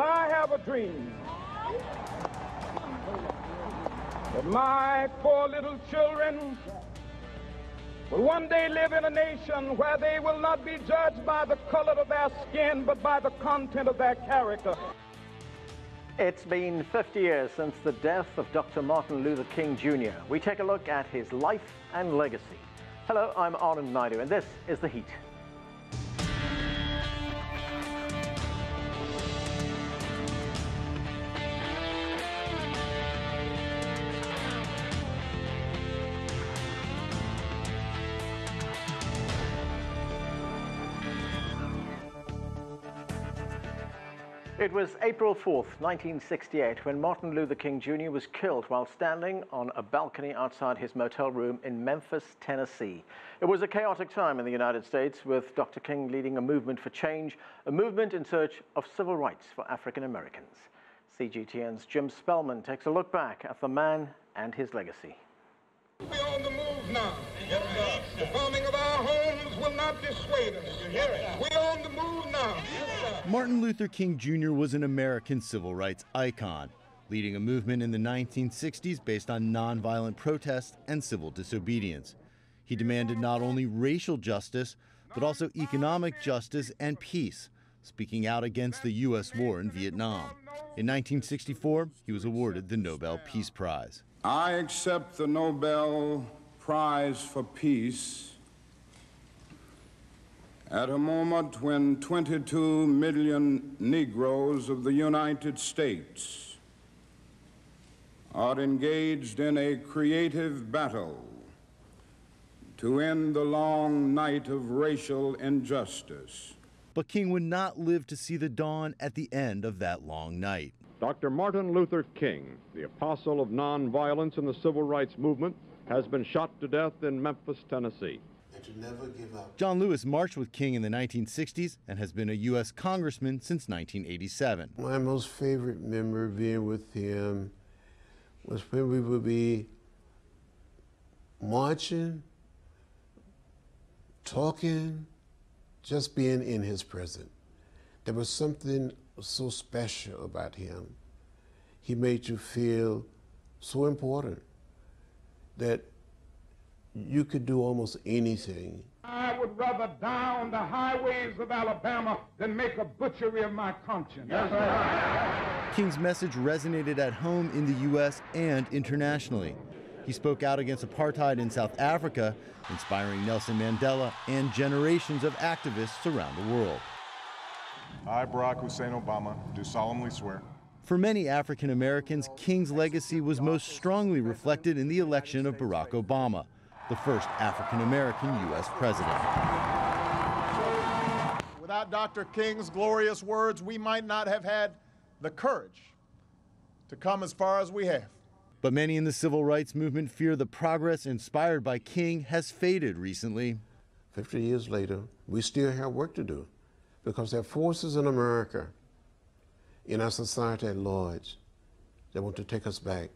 I have a dream that my 4 little children will one day live in a nation where they will not be judged by the color of their skin, but by the content of their character. It's been 50 years since the death of Dr. Martin Luther King Jr. We take a look at his life and legacy. Hello, I'm Anand Naidu, and this is The Heat. It was April 4th, 1968, when Martin Luther King Jr. was killed while standing on a balcony outside his motel room in Memphis, Tennessee. It was a chaotic time in the United States, with Dr. King leading a movement for change, a movement in search of civil rights for African Americans. CGTN's Jim Spellman takes a look back at the man and his legacy. We're on the move now. Yes, sir. The bombing of our homes will not dissuade us. We're on the move now. Yes, Martin Luther King Jr. was an American civil rights icon, leading a movement in the 1960s based on nonviolent protest and civil disobedience. He demanded not only racial justice, but also economic justice and peace, speaking out against the U.S. war in Vietnam. In 1964, he was awarded the Nobel Peace Prize. I accept the Nobel Prize for Peace at a moment when 22 million Negroes of the United States are engaged in a creative battle to end the long night of racial injustice. But King would not live to see the dawn at the end of that long night. Dr. Martin Luther King, the apostle of nonviolence in the civil rights movement, has been shot to death in Memphis, Tennessee. And to never give up. John Lewis marched with King in the 1960s and has been a U.S. congressman since 1987. My most favorite memory being with him was when we would be marching, talking, just being in his presence. There was something so special about him. He made you feel so important that you could do almost anything. I would rather down the highways of Alabama than make a butchery of my conscience. King's message resonated at home in the U.S. and internationally. He spoke out against apartheid in South Africa, inspiring Nelson Mandela and generations of activists around the world. I, Barack Hussein Obama, do solemnly swear. For many African Americans, King's legacy was most strongly reflected in the election of Barack Obama, the first African American U.S. president. Without Dr. King's glorious words, we might not have had the courage to come as far as we have. But many in the civil rights movement fear the progress inspired by King has faded recently. 50 years later, we still have work to do, because there are forces in America, in our society at large, that want to take us back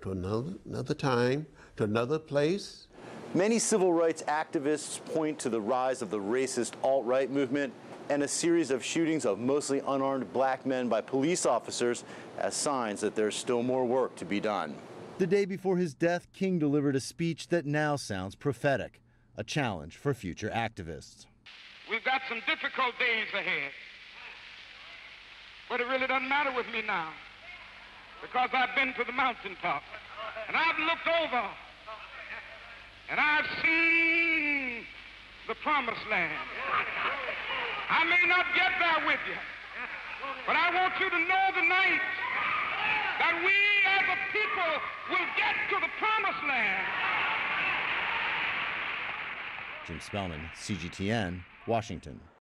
to another time, to another place. Many civil rights activists point to the rise of the racist alt-right movement and a series of shootings of mostly unarmed black men by police officers as signs that there's still more work to be done. The day before his death, King delivered a speech that now sounds prophetic, a challenge for future activists. We've got some difficult days ahead, but it really doesn't matter with me now, because I've been to the mountaintop, and I've looked over, and I've seen the promised land. I may not get there with you, but I want you to know tonight that we as a people will get to the promised land. Jim Spellman, CGTN, Washington.